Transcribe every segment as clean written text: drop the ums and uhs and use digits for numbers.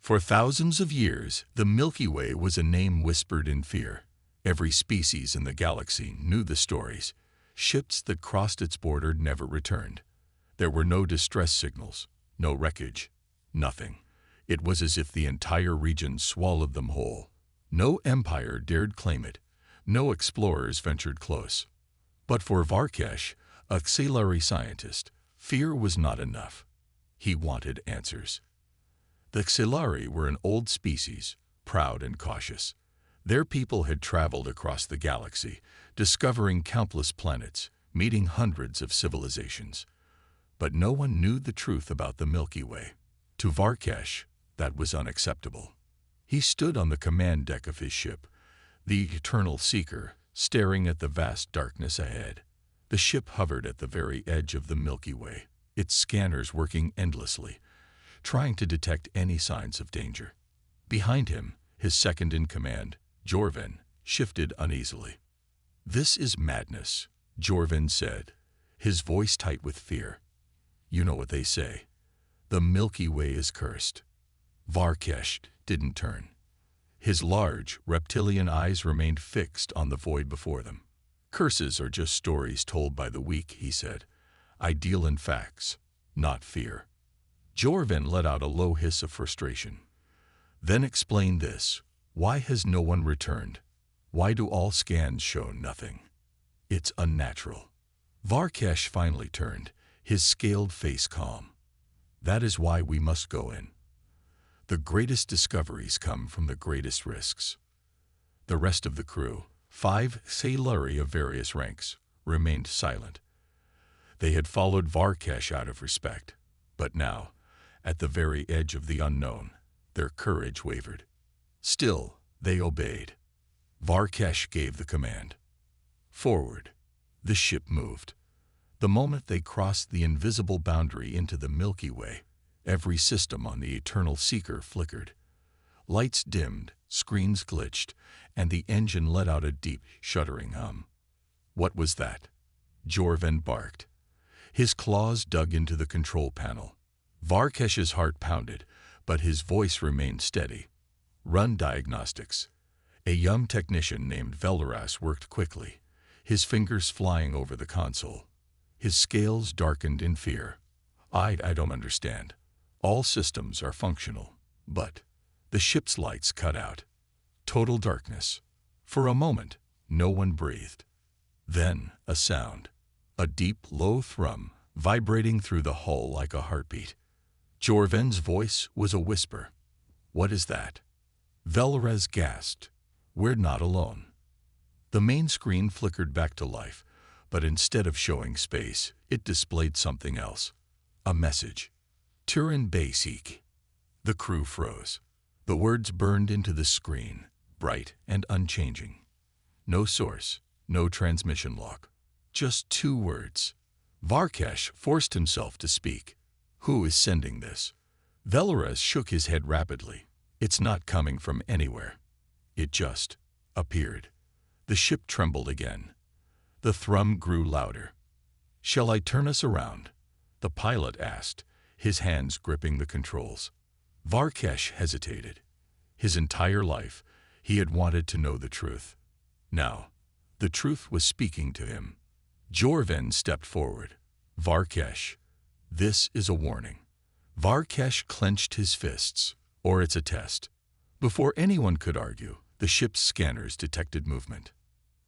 For thousands of years, the Milky Way was a name whispered in fear. Every species in the galaxy knew the stories. Ships that crossed its border never returned. There were no distress signals, no wreckage, nothing. It was as if the entire region swallowed them whole. No empire dared claim it. No explorers ventured close. But for Varkesh, a Xelari scientist, fear was not enough. He wanted answers. The Xelari were an old species, proud and cautious. Their people had traveled across the galaxy, discovering countless planets, meeting hundreds of civilizations. But no one knew the truth about the Milky Way. To Varkesh, that was unacceptable. He stood on the command deck of his ship, the Eternal Seeker, staring at the vast darkness ahead. The ship hovered at the very edge of the Milky Way, its scanners working endlessly, trying to detect any signs of danger. Behind him, his second-in-command, Jorven, shifted uneasily. "This is madness," Jorven said, his voice tight with fear. "You know what they say. The Milky Way is cursed." Varkesh didn't turn. His large, reptilian eyes remained fixed on the void before them. "Curses are just stories told by the weak," he said. "I deal in facts, not fear." Jorven let out a low hiss of frustration. "Then explain this. Why has no one returned? Why do all scans show nothing? It's unnatural." Varkesh finally turned, his scaled face calm. "That is why we must go in. The greatest discoveries come from the greatest risks." The rest of the crew, 5 Xelari of various ranks, remained silent. They had followed Varkesh out of respect, but now, at the very edge of the unknown, their courage wavered. Still, they obeyed. Varkesh gave the command. Forward. The ship moved. The moment they crossed the invisible boundary into the Milky Way, every system on the Eternal Seeker flickered. Lights dimmed, screens glitched, and the engine let out a deep, shuddering hum. "What was that?" Jorven barked. His claws dug into the control panel. Varkesh's heart pounded, but his voice remained steady. "Run diagnostics." A young technician named Velderas worked quickly, his fingers flying over the console. His scales darkened in fear. I don't understand. All systems are functional, but..." The ship's lights cut out. Total darkness. For a moment, no one breathed. Then, a sound. A deep, low thrum, vibrating through the hull like a heartbeat. Jorven's voice was a whisper. "What is that?" Velderas gasped. "We're not alone." The main screen flickered back to life, but instead of showing space, it displayed something else. A message. "Turin Basic." The crew froze. The words burned into the screen, bright and unchanging. No source, no transmission log. Just 2 words. Varkesh forced himself to speak. "Who is sending this?" Velderas shook his head rapidly. "It's not coming from anywhere. It just appeared." The ship trembled again. The thrum grew louder. "Shall I turn us around?" the pilot asked, his hands gripping the controls. Varkesh hesitated. His entire life, he had wanted to know the truth. Now, the truth was speaking to him. Jorven stepped forward. "Varkesh, this is a warning." Varkesh clenched his fists. "Or it's a test." Before anyone could argue, the ship's scanners detected movement.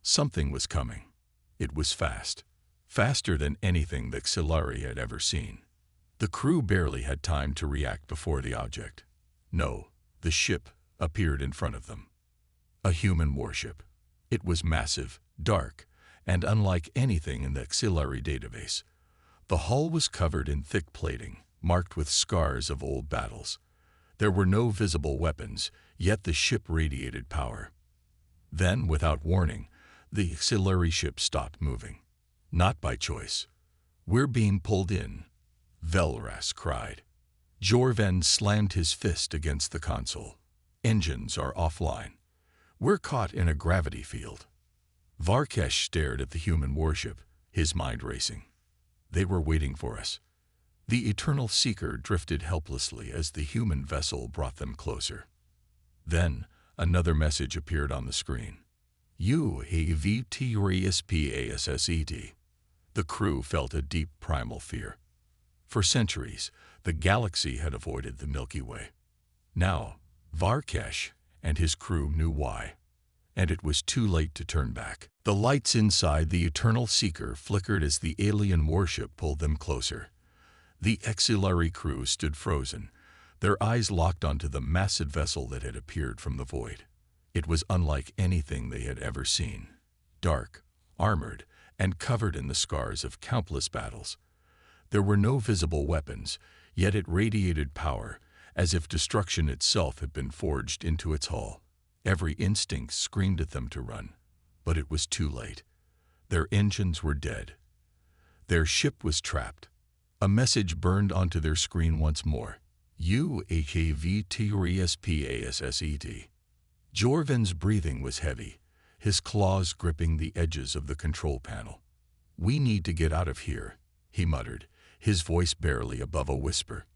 Something was coming. It was fast. Faster than anything that Xelari had ever seen. The crew barely had time to react before the object. No, the ship appeared in front of them. A human warship. It was massive, dark, and unlike anything in the Xelari database. The hull was covered in thick plating, marked with scars of old battles. There were no visible weapons, yet the ship radiated power. Then, without warning, the Xelari ship stopped moving. Not by choice. "We're being pulled in," Velderas cried. Jorven slammed his fist against the console. "Engines are offline. We're caught in a gravity field." Varkesh stared at the human warship, his mind racing. They were waiting for us. The eternal seeker drifted helplessly as the human vessel brought them closer. Then, another message appeared on the screen. UAVTURESPASSED. The crew felt a deep primal fear. For centuries, the galaxy had avoided the Milky Way. Now, Varkesh and his crew knew why. And it was too late to turn back. The lights inside the Eternal Seeker flickered as the alien warship pulled them closer. The auxiliary crew stood frozen, their eyes locked onto the massive vessel that had appeared from the void. It was unlike anything they had ever seen. Dark, armored, and covered in the scars of countless battles. There were no visible weapons, yet it radiated power, as if destruction itself had been forged into its hull. Every instinct screamed at them to run, but it was too late. Their engines were dead. Their ship was trapped. A message burned onto their screen once more. UAVTURESPASSED. Jorvin's breathing was heavy, his claws gripping the edges of the control panel. "We need to get out of here," he muttered, his voice barely above a whisper.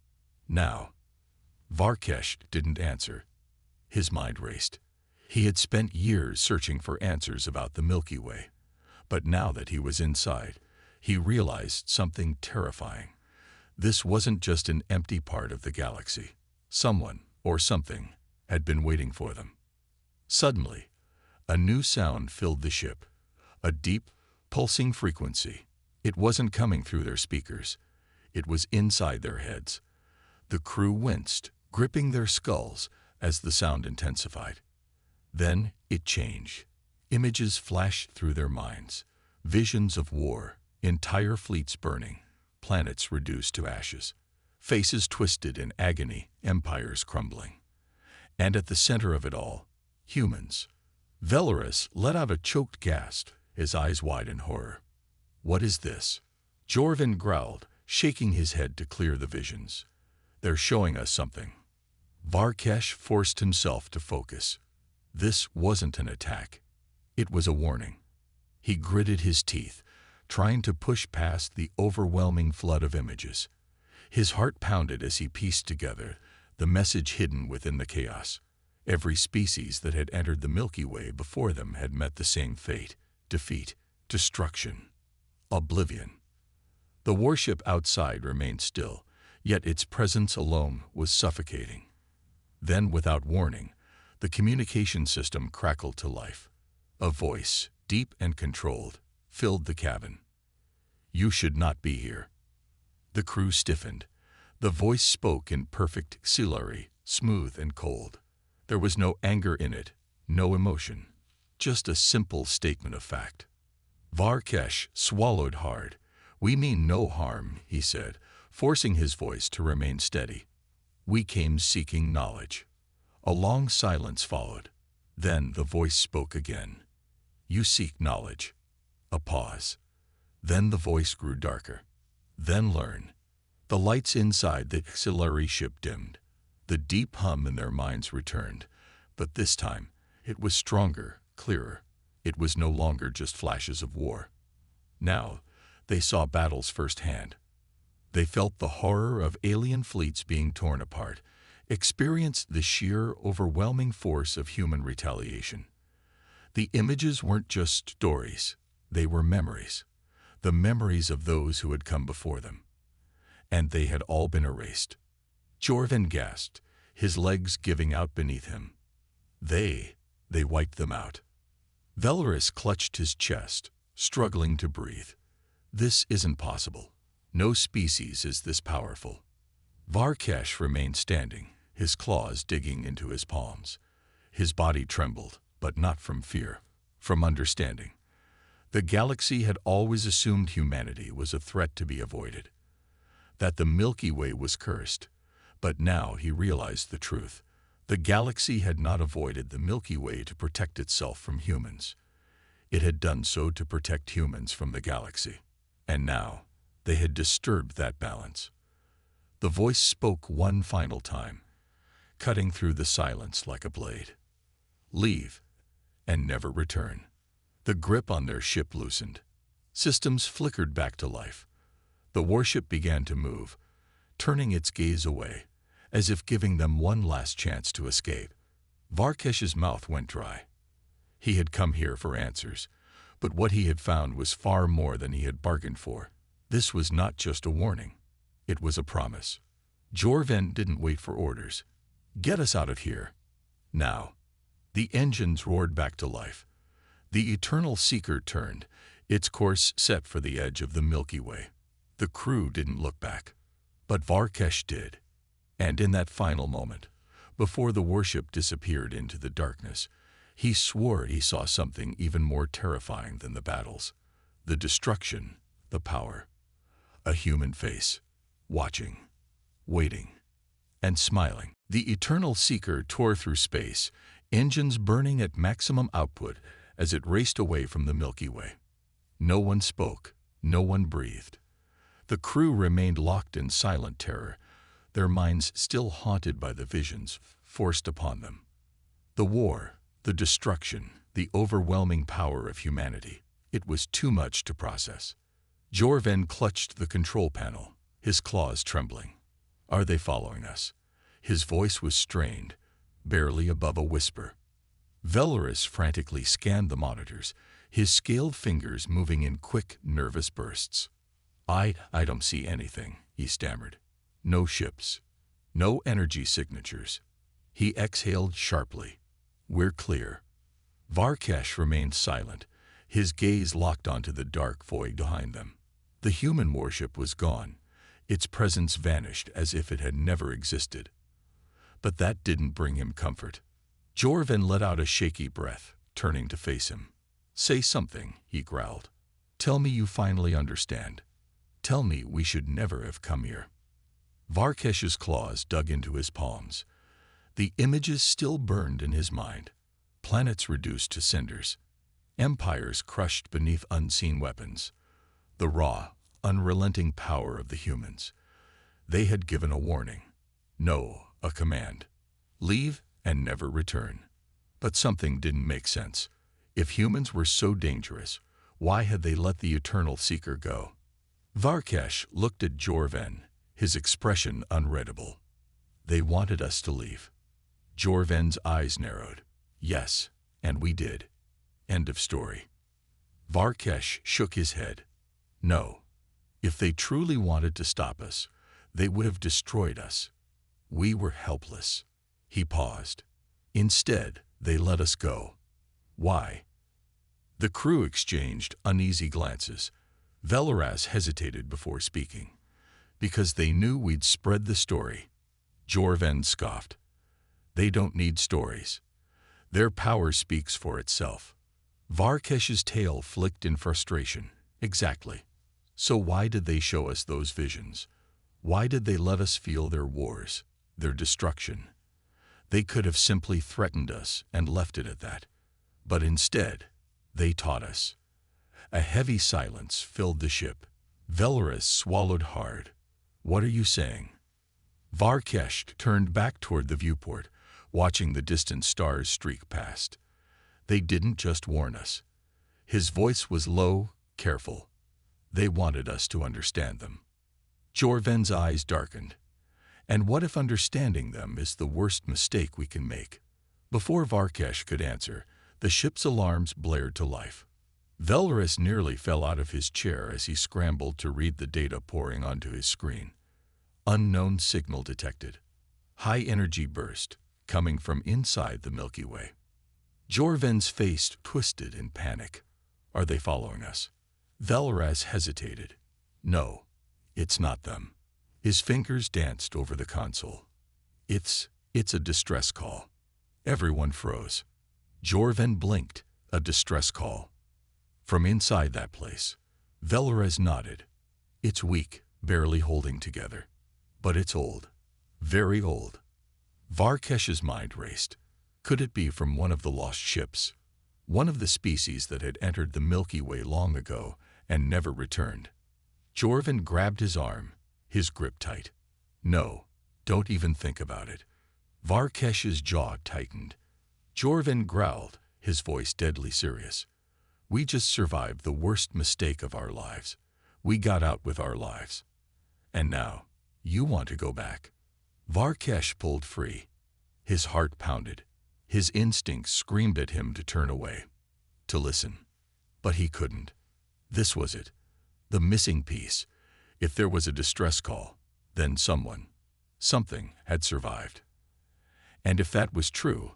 Now. Varkesh didn't answer. His mind raced. He had spent years searching for answers about the Milky Way. But now that he was inside, he realized something terrifying. This wasn't just an empty part of the galaxy. Someone, or something, had been waiting for them. Suddenly, a new sound filled the ship. A deep, pulsing frequency. It wasn't coming through their speakers. It was inside their heads. The crew winced, gripping their skulls as the sound intensified. Then it changed. Images flashed through their minds. Visions of war, entire fleets burning, planets reduced to ashes, faces twisted in agony, empires crumbling. And at the center of it all, humans. Velaris let out a choked gasp, his eyes wide in horror. "What is this?" Jorvin growled, shaking his head to clear the visions. "They're showing us something." Varkesh forced himself to focus. This wasn't an attack. It was a warning. He gritted his teeth, trying to push past the overwhelming flood of images. His heart pounded as he pieced together the message hidden within the chaos. Every species that had entered the Milky Way before them had met the same fate: defeat, destruction, oblivion. The warship outside remained still, yet its presence alone was suffocating. Then, without warning, the communication system crackled to life. A voice, deep and controlled, filled the cabin. "You should not be here." The crew stiffened. The voice spoke in perfect auxiliary, smooth and cold. There was no anger in it, no emotion, just a simple statement of fact. Varkesh swallowed hard. "We mean no harm," he said, forcing his voice to remain steady. "We came seeking knowledge." A long silence followed. Then the voice spoke again. "You seek knowledge." A pause. Then the voice grew darker. "Then learn." The lights inside the auxiliary ship dimmed. The deep hum in their minds returned, but this time it was stronger, clearer. It was no longer just flashes of war. Now they saw battles firsthand. They felt the horror of alien fleets being torn apart, experienced the sheer, overwhelming force of human retaliation. The images weren't just stories, they were memories. The memories of those who had come before them. And they had all been erased. Jorvin gasped, his legs giving out beneath him. They wiped them out. Velaris clutched his chest, struggling to breathe. This isn't possible. No species is this powerful. Varkesh remained standing, his claws digging into his palms. His body trembled, but not from fear, from understanding. The galaxy had always assumed humanity was a threat to be avoided, that the Milky Way was cursed. But now he realized the truth. The galaxy had not avoided the Milky Way to protect itself from humans. It had done so to protect humans from the galaxy. And now, they had disturbed that balance. The voice spoke one final time, cutting through the silence like a blade. "Leave, and never return." The grip on their ship loosened. Systems flickered back to life. The warship began to move, turning its gaze away, as if giving them one last chance to escape. Varkesh's mouth went dry. He had come here for answers, but what he had found was far more than he had bargained for. This was not just a warning. It was a promise. Jorven didn't wait for orders. Get us out of here. Now. The engines roared back to life. The Eternal Seeker turned, its course set for the edge of the Milky Way. The crew didn't look back, but Varkesh did. And in that final moment, before the warship disappeared into the darkness, he swore he saw something even more terrifying than the battles. The destruction, the power. A human face, watching, waiting, and smiling. The Eternal Seeker tore through space, engines burning at maximum output as it raced away from the Milky Way. No one spoke, no one breathed. The crew remained locked in silent terror, their minds still haunted by the visions forced upon them. The war, the destruction, the overwhelming power of humanity. It was too much to process. Jorven clutched the control panel, his claws trembling. Are they following us? His voice was strained, barely above a whisper. Velaris frantically scanned the monitors, his scaled fingers moving in quick, nervous bursts. I don't see anything, he stammered. No ships. No energy signatures. He exhaled sharply. We're clear. Varkesh remained silent, his gaze locked onto the dark void behind them. The human warship was gone, its presence vanished as if it had never existed. But that didn't bring him comfort. Jorven let out a shaky breath, turning to face him. Say something, he growled. Tell me you finally understand. Tell me we should never have come here. Varkesh's claws dug into his palms. The images still burned in his mind. Planets reduced to cinders. Empires crushed beneath unseen weapons. The raw, unrelenting power of the humans. They had given a warning. No, a command. Leave and never return. But something didn't make sense. If humans were so dangerous, why had they let the Eternal Seeker go? Varkesh looked at Jorven, his expression unreadable. They wanted us to leave. Jorven's eyes narrowed. Yes, and we did. End of story. Varkesh shook his head. No. If they truly wanted to stop us, they would have destroyed us. We were helpless. He paused. Instead, they let us go. Why? The crew exchanged uneasy glances. Velaris hesitated before speaking. Because they knew we'd spread the story. Jorven scoffed. They don't need stories. Their power speaks for itself. Varkesh's tail flicked in frustration. Exactly. So why did they show us those visions? Why did they let us feel their wars, their destruction? They could have simply threatened us and left it at that. But instead, they taught us. A heavy silence filled the ship. Velaris swallowed hard. What are you saying? Varkesh turned back toward the viewport, watching the distant stars streak past. They didn't just warn us. His voice was low, careful. They wanted us to understand them. Jorven's eyes darkened. And what if understanding them is the worst mistake we can make? Before Varkesh could answer, the ship's alarms blared to life. Velaris nearly fell out of his chair as he scrambled to read the data pouring onto his screen. Unknown signal detected. High energy burst, coming from inside the Milky Way. Jorven's face twisted in panic. Are they following us? Velaris hesitated. No, it's not them. His fingers danced over the console. It's a distress call. Everyone froze. Jorven blinked. A distress call. From inside that place, Velaris nodded. It's weak, barely holding together. But it's old. Very old. Varkesh's mind raced. Could it be from one of the lost ships? One of the species that had entered the Milky Way long ago and never returned. Jorven grabbed his arm, his grip tight. No, don't even think about it. Varkesh's jaw tightened. Jorven growled, his voice deadly serious. We just survived the worst mistake of our lives. We got out with our lives. And now, You want to go back. Varkesh pulled free. His heart pounded. His instincts screamed at him to turn away, to listen. But he couldn't. This was it. The missing piece. If there was a distress call, then something had survived. And if that was true,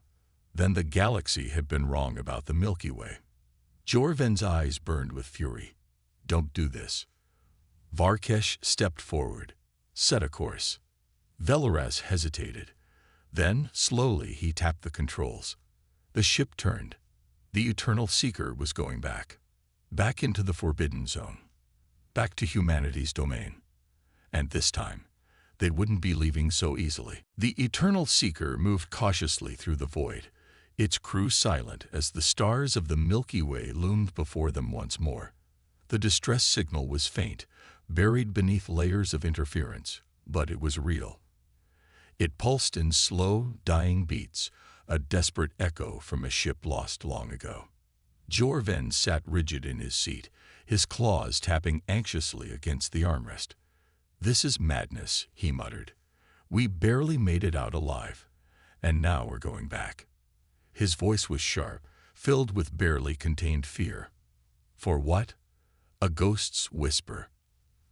then the galaxy had been wrong about the Milky Way. Jorven's eyes burned with fury. Don't do this. Varkesh stepped forward, set a course. Velaras hesitated. Then, slowly, he tapped the controls. The ship turned. The Eternal Seeker was going back. Back into the Forbidden Zone. Back to humanity's domain. And this time, they wouldn't be leaving so easily. The Eternal Seeker moved cautiously through the void, its crew silent as the stars of the Milky Way loomed before them once more. The distress signal was faint, buried beneath layers of interference, but it was real. It pulsed in slow, dying beats, a desperate echo from a ship lost long ago. Jorven sat rigid in his seat, his claws tapping anxiously against the armrest. "This is madness," he muttered. "We barely made it out alive, and now we're going back." His voice was sharp, filled with barely contained fear. For what? A ghost's whisper.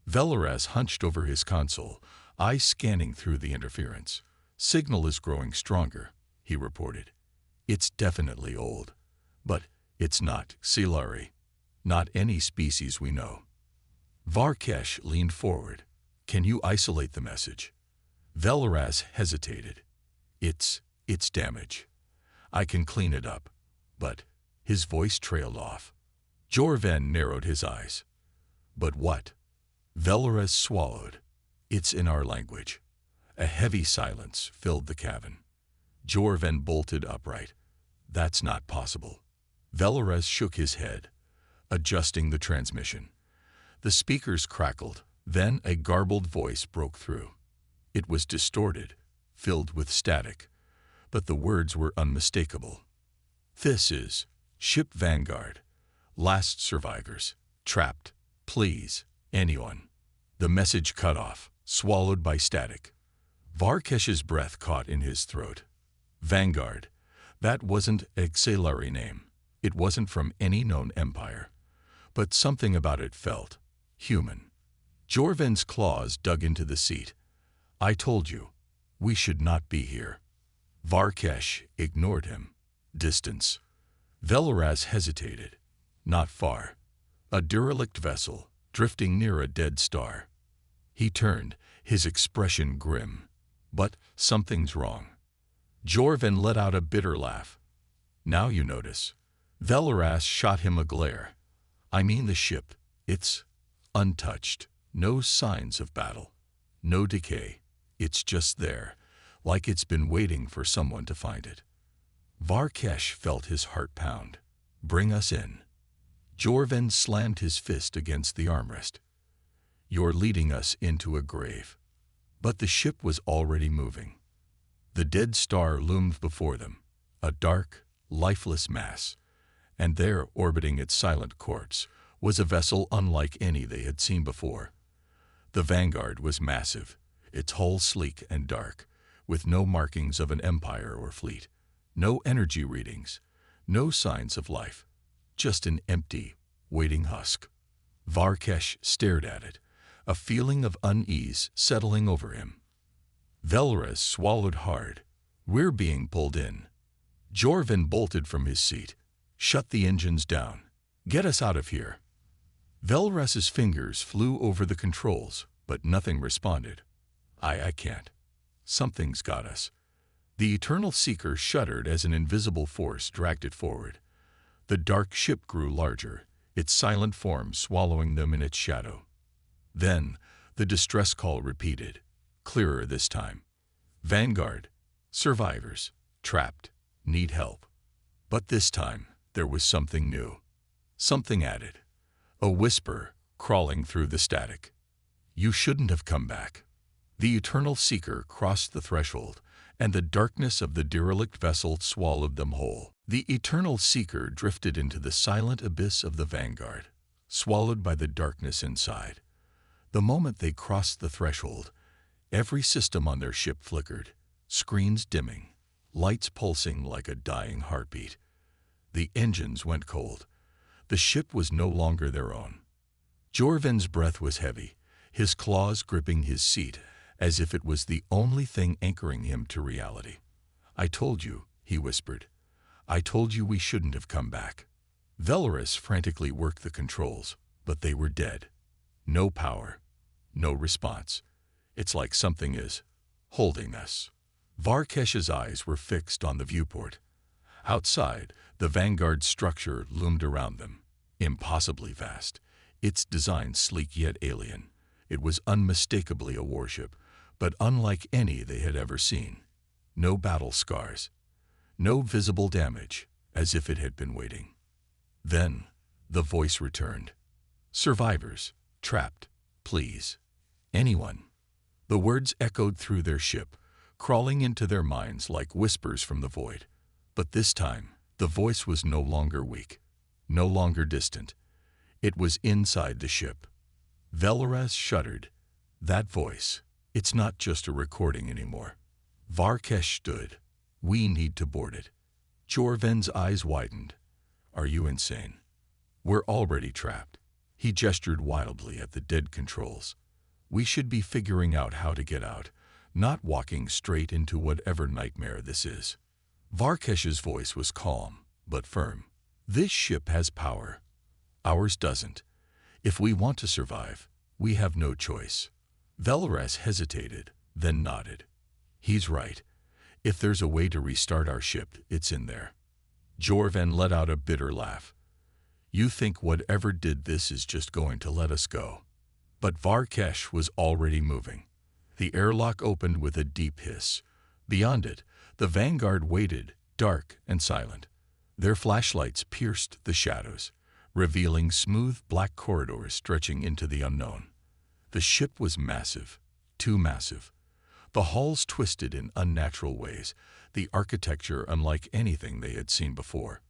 Velaras hunched over his console, eyes scanning through the interference. "Signal is growing stronger," he reported. "It's definitely old. But it's not Silari. Not any species we know." Varkesh leaned forward. "Can you isolate the message?" Velaras hesitated. It's damage. I can clean it up." But his voice trailed off. Jorven narrowed his eyes. "But what?" Velaras swallowed. "It's in our language." A heavy silence filled the cabin. Jorven bolted upright. "That's not possible." Velaras shook his head, adjusting the transmission. The speakers crackled. Then a garbled voice broke through. It was distorted, filled with static, but the words were unmistakable. "This is Ship Vanguard. Last survivors. Trapped. Please, anyone." The message cut off, swallowed by static. Varkesh's breath caught in his throat. Vanguard. That wasn't a Xelari name. It wasn't from any known empire. But something about it felt human. Jorven's claws dug into the seat. "I told you, we should not be here." Varkesh ignored him. Distance. Velaras hesitated. Not far. A derelict vessel, drifting near a dead star. He turned, his expression grim. "But something's wrong." Jorven let out a bitter laugh. "Now you notice." Velaras shot him a glare. "I mean the ship. It's untouched. No signs of battle. No decay. It's just there, like it's been waiting for someone to find it." Varkesh felt his heart pound. "Bring us in." Jorven slammed his fist against the armrest. "You're leading us into a grave." But the ship was already moving. The dead star loomed before them, a dark, lifeless mass, and there, orbiting its silent course, was a vessel unlike any they had seen before. The Vanguard was massive, its hull sleek and dark, with no markings of an empire or fleet, no energy readings, no signs of life, just an empty, waiting husk. Varkesh stared at it, a feeling of unease settling over him. Velaras swallowed hard. "We're being pulled in." Jorven bolted from his seat. "Shut the engines down. Get us out of here." Velaras's fingers flew over the controls, but nothing responded. I can't. Something's got us." The Eternal Seeker shuddered as an invisible force dragged it forward. The dark ship grew larger, its silent form swallowing them in its shadow. Then, the distress call repeated, clearer this time. "Vanguard. Survivors. Trapped. Need help." But this time, there was something new. Something added. A whisper, crawling through the static. "You shouldn't have come back." The Eternal Seeker crossed the threshold, and the darkness of the derelict vessel swallowed them whole. The Eternal Seeker drifted into the silent abyss of the Vanguard, swallowed by the darkness inside. The moment they crossed the threshold, Every system on their ship flickered, screens dimming, lights pulsing like a dying heartbeat. The engines went cold. The ship was no longer their own. Jorven's breath was heavy, his claws gripping his seat as if it was the only thing anchoring him to reality. "I told you," he whispered. "I told you we shouldn't have come back." Velaris frantically worked the controls, but they were dead. No power, no response. It's like something is holding us. Varkesh's eyes were fixed on the viewport. Outside, the Vanguard structure loomed around them, impossibly vast, its design sleek yet alien. It was unmistakably a warship, but unlike any they had ever seen. No battle scars, no visible damage, as if it had been waiting. Then, the voice returned. "Survivors, trapped, please. Anyone." The words echoed through their ship, crawling into their minds like whispers from the void. But this time, the voice was no longer weak, no longer distant. It was inside the ship. Velaris shuddered. That voice, it's not just a recording anymore. Varkesh stood. "We need to board it." Jorven's eyes widened. "Are you insane? We're already trapped." He gestured wildly at the dead controls. "We should be figuring out how to get out, not walking straight into whatever nightmare this is." Varkesh's voice was calm, but firm. "This ship has power. Ours doesn't. If we want to survive, we have no choice." Velaris hesitated, then nodded. "He's right. If there's a way to restart our ship, it's in there." Jorven let out a bitter laugh. "You think whatever did this is just going to let us go?" But Varkesh was already moving. The airlock opened with a deep hiss. Beyond it, the Vanguard waited, dark and silent. Their flashlights pierced the shadows, revealing smooth black corridors stretching into the unknown. The ship was massive, too massive. The halls twisted in unnatural ways, the architecture unlike anything they had seen before.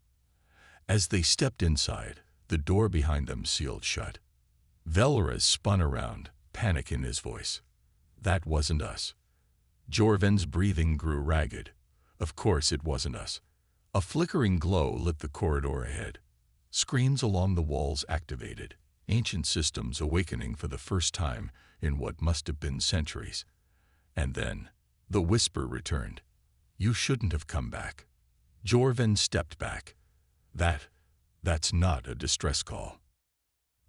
As they stepped inside, the door behind them sealed shut. Velaris spun around, panic in his voice. "That wasn't us." Jorven's breathing grew ragged. "Of course it wasn't us." A flickering glow lit the corridor ahead. Screens along the walls activated, ancient systems awakening for the first time in what must have been centuries. And then, the whisper returned. "You shouldn't have come back." Jorven stepped back. That's not a distress call."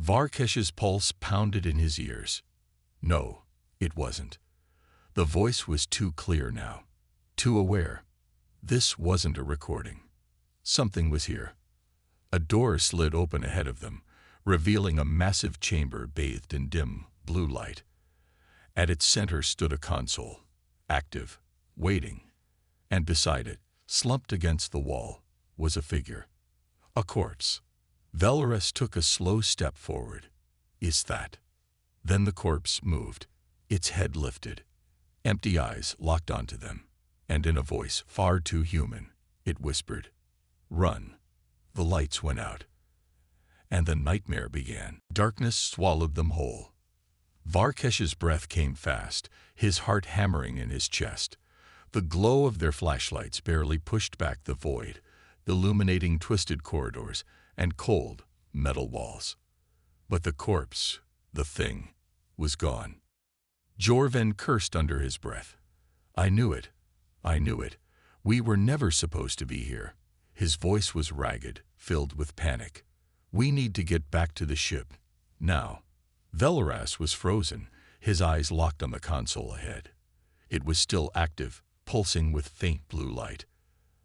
Varkesh's pulse pounded in his ears. No, it wasn't. The voice was too clear now, too aware. This wasn't a recording. Something was here. A door slid open ahead of them, revealing a massive chamber bathed in dim, blue light. At its center stood a console, active, waiting, and beside it, slumped against the wall, was a figure. A corpse. Velaris took a slow step forward. "Is that?" Then the corpse moved, its head lifted. Empty eyes locked onto them, and in a voice far too human, it whispered, "Run." The lights went out, and the nightmare began. Darkness swallowed them whole. Varkesh's breath came fast, his heart hammering in his chest. The glow of their flashlights barely pushed back the void, illuminating twisted corridors and cold, metal walls. But the corpse, the thing, was gone. Jorven cursed under his breath. "I knew it. I knew it. We were never supposed to be here." His voice was ragged, filled with panic. "We need to get back to the ship. Now." Velaris was frozen, his eyes locked on the console ahead. It was still active, pulsing with faint blue light.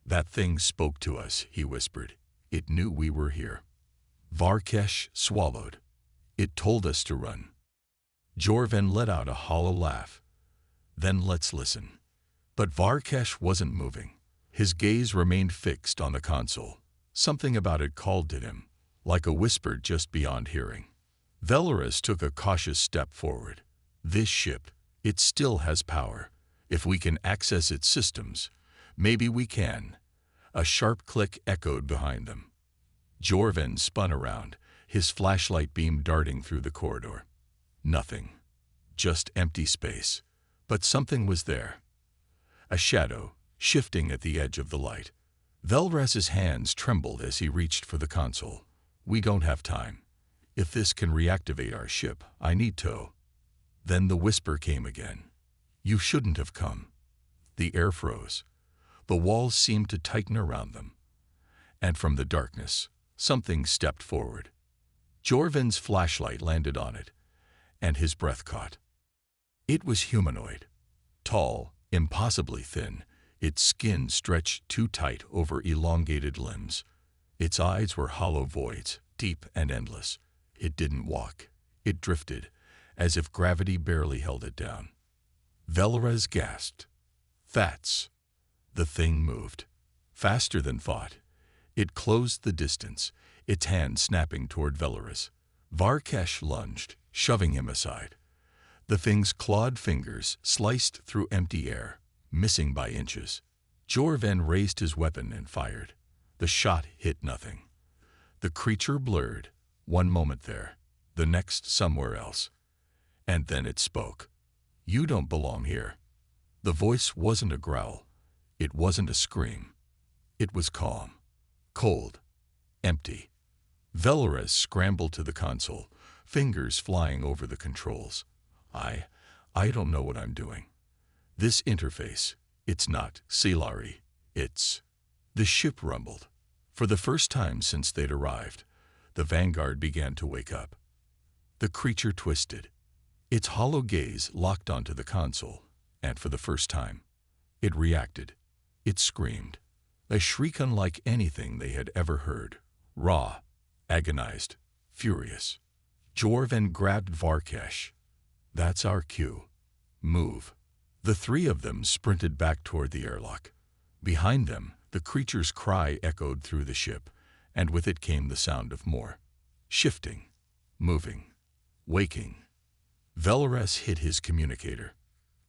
"That thing spoke to us," he whispered. "It knew we were here." Varkesh swallowed. "It told us to run." Jorven let out a hollow laugh. "Then let's listen." But Varkesh wasn't moving. His gaze remained fixed on the console. Something about it called to him, like a whisper just beyond hearing. Velaris took a cautious step forward. "This ship, it still has power. If we can access its systems, maybe we can." A sharp click echoed behind them. Jorven spun around, his flashlight beam darting through the corridor. Nothing. Just empty space. But something was there. A shadow, shifting at the edge of the light. Velraz's hands trembled as he reached for the console. "We don't have time. If this can reactivate our ship, I need to." Then the whisper came again. "You shouldn't have come." The air froze. The walls seemed to tighten around them. And from the darkness, something stepped forward. Jorvin's flashlight landed on it, and his breath caught. It was humanoid. Tall, impossibly thin, its skin stretched too tight over elongated limbs. Its eyes were hollow voids, deep and endless. It didn't walk. It drifted, as if gravity barely held it down. Velraz gasped. "That's..." The thing moved. Faster than thought. It closed the distance, its hand snapping toward Velraz. Varkesh lunged, shoving him aside. The thing's clawed fingers sliced through empty air, missing by inches. Jorven raised his weapon and fired. The shot hit nothing. The creature blurred, one moment there, the next somewhere else. And then it spoke. "You don't belong here." The voice wasn't a growl. It wasn't a scream. It was calm, cold, empty. Velraz scrambled to the console, fingers flying over the controls. I don't know what I'm doing. This interface, it's not Silari, it's..." The ship rumbled. For the first time since they'd arrived, the Vanguard began to wake up. The creature twisted. Its hollow gaze locked onto the console, and for the first time, it reacted. It screamed. A shriek unlike anything they had ever heard. Raw, agonized, furious. Jorven grabbed Varkesh. "That's our cue. Move." The three of them sprinted back toward the airlock. Behind them, the creature's cry echoed through the ship, and with it came the sound of more. Shifting, moving, waking. Velraz hit his communicator.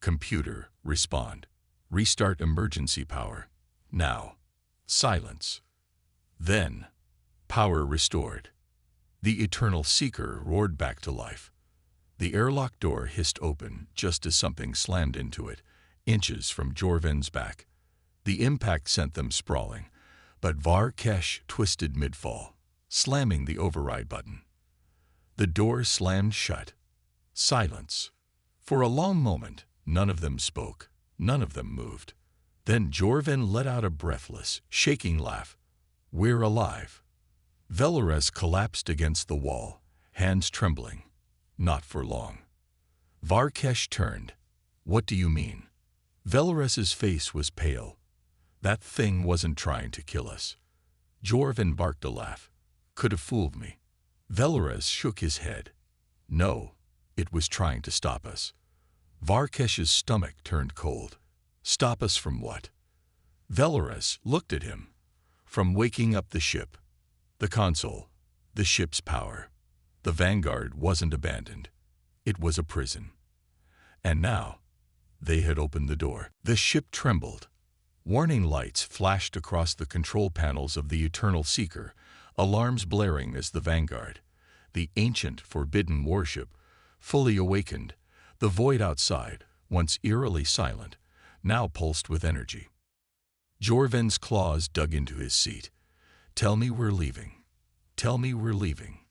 "Computer, respond. Restart emergency power. Now." Silence. Then, power restored. The Eternal Seeker roared back to life. The airlock door hissed open just as something slammed into it, inches from Jorven's back. The impact sent them sprawling, but Varkesh twisted mid-fall, slamming the override button. The door slammed shut. Silence. For a long moment, none of them spoke, none of them moved. Then Jorven let out a breathless, shaking laugh. "We're alive." Velraz collapsed against the wall, hands trembling. Not for long. Varkesh turned. "What do you mean?" Velraz's face was pale. "That thing wasn't trying to kill us." Jorven barked a laugh. "Could have fooled me." Velraz shook his head. "No, it was trying to stop us." Varkesh's stomach turned cold. "Stop us from what?" Velraz looked at him. "From waking up the ship. The console. The ship's power. The Vanguard wasn't abandoned. It was a prison. And now, they had opened the door." The ship trembled. Warning lights flashed across the control panels of the Eternal Seeker, alarms blaring as the Vanguard, the ancient, forbidden warship, fully awakened. The void outside, once eerily silent, now pulsed with energy. Jorven's claws dug into his seat. "Tell me we're leaving. Tell me we're leaving."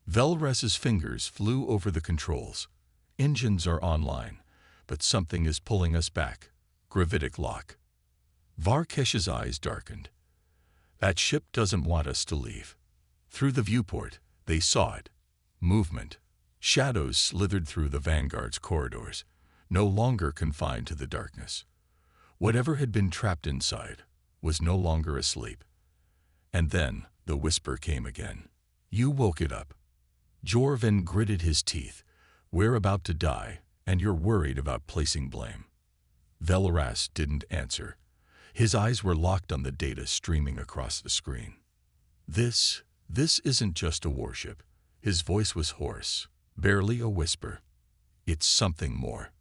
Velraz's fingers flew over the controls. "Engines are online, but something is pulling us back. Gravitic lock." Varkesh's eyes darkened. "That ship doesn't want us to leave." Through the viewport, they saw it. Movement. Shadows slithered through the Vanguard's corridors, no longer confined to the darkness. Whatever had been trapped inside was no longer asleep. And then the whisper came again. "You woke it up." Jorven gritted his teeth. "We're about to die, and you're worried about placing blame." Velraz didn't answer. His eyes were locked on the data streaming across the screen. This isn't just a warship." His voice was hoarse, barely a whisper. "It's something more."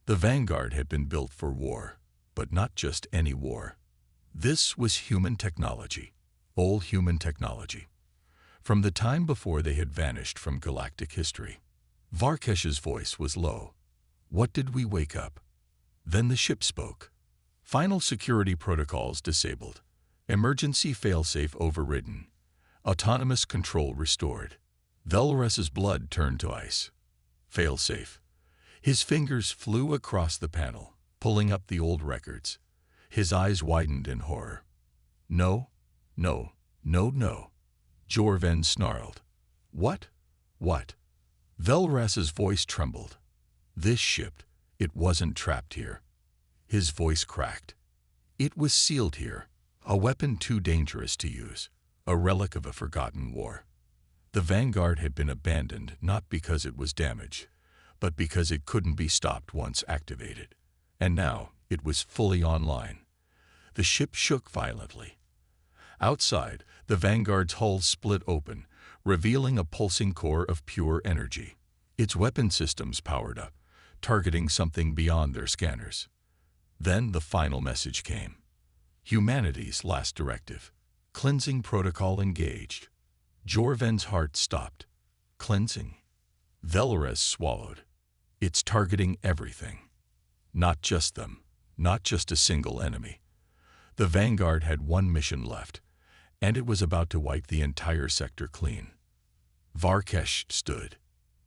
The Vanguard had been built for war, but not just any war. This was human technology, old human technology. From the time before they had vanished from galactic history. Varkesh's voice was low. "What did we wake up?" Then the ship spoke. Final security protocols disabled. Emergency failsafe overridden. Autonomous control restored. Velorez's blood turned to ice. Failsafe. His fingers flew across the panel, pulling up the old records. His eyes widened in horror. No, no, no, no. Jorven snarled. What? What? Velorez's voice trembled. This ship, it wasn't trapped here. His voice cracked. It was sealed here, a weapon too dangerous to use, a relic of a forgotten war. The Vanguard had been abandoned not because it was damaged, but because it couldn't be stopped once activated. And now it was fully online. The ship shook violently. Outside, the Vanguard's hull split open, revealing a pulsing core of pure energy. Its weapon systems powered up, targeting something beyond their scanners. Then the final message came. Humanity's last directive. Cleansing protocol engaged. Jorven's heart stopped. Cleansing? Velorez swallowed. It's targeting everything. Not just them. Not just a single enemy. The Vanguard had one mission left, and it was about to wipe the entire sector clean. Varkesh stood.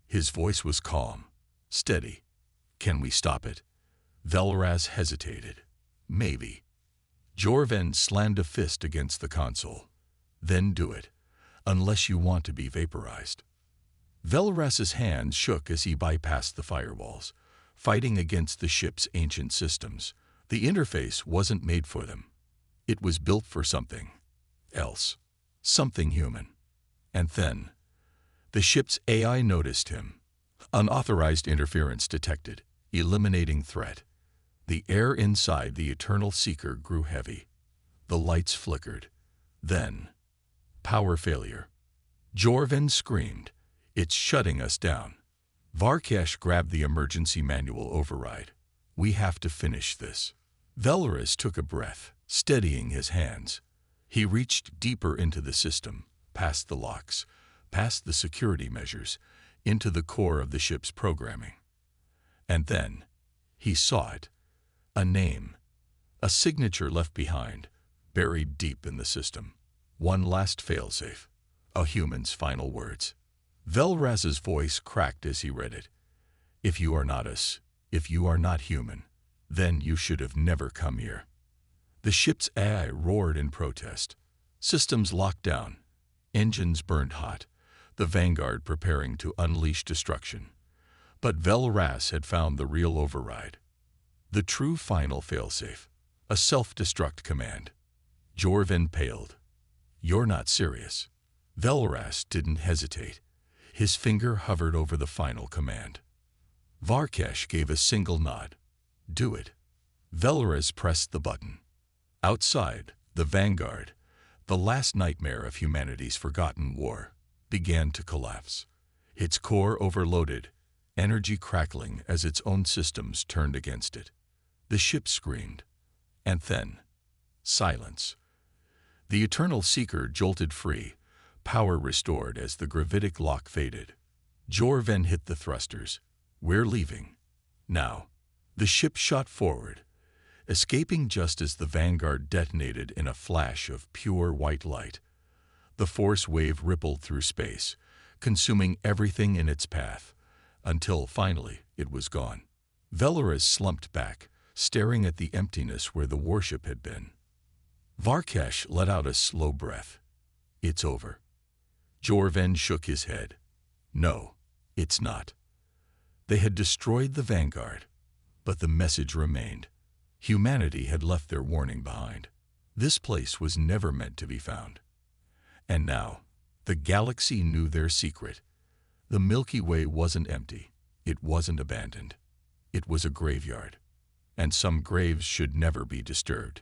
His voice was calm, steady. Can we stop it? Velorez hesitated. Maybe. Jorven slammed a fist against the console. Then do it, unless you want to be vaporized. Velorez's hands shook as he bypassed the firewalls, fighting against the ship's ancient systems. The interface wasn't made for them. It was built for something else, something human. And then, the ship's AI noticed him. Unauthorized interference detected, eliminating threat. The air inside the Eternal Seeker grew heavy. The lights flickered. Then, power failure. Jorven screamed, "It's shutting us down." Varkesh grabbed the emergency manual override. "We have to finish this." Velorez took a breath, steadying his hands. He reached deeper into the system, past the locks, past the security measures, into the core of the ship's programming. And then, he saw it. A name. A signature left behind, buried deep in the system. One last failsafe. A human's final words. Velorez's voice cracked as he read it. "If you are not us, if you are not human, then you should have never come here." The ship's AI roared in protest. Systems locked down. Engines burned hot. The Vanguard preparing to unleash destruction. But Velorez had found the real override. The true final failsafe. A self-destruct command. Jorven paled. "You're not serious." Velorez didn't hesitate. His finger hovered over the final command. Varkesh gave a single nod. "Do it." Velorez pressed the button. Outside, the Vanguard, the last nightmare of humanity's forgotten war, began to collapse. Its core overloaded, energy crackling as its own systems turned against it. The ship screamed. And then, silence. The Eternal Seeker jolted free, power restored as the gravitic lock faded. Jorven hit the thrusters. "We're leaving. Now." The ship shot forward, escaping just as the Vanguard detonated in a flash of pure white light. The force wave rippled through space, consuming everything in its path, until finally it was gone. Velorez slumped back, staring at the emptiness where the warship had been. Varkesh let out a slow breath. "It's over." Jorven shook his head. "No, it's not." They had destroyed the Vanguard, but the message remained. Humanity had left their warning behind. This place was never meant to be found. And now, the galaxy knew their secret. The Milky Way wasn't empty. It wasn't abandoned. It was a graveyard. And some graves should never be disturbed.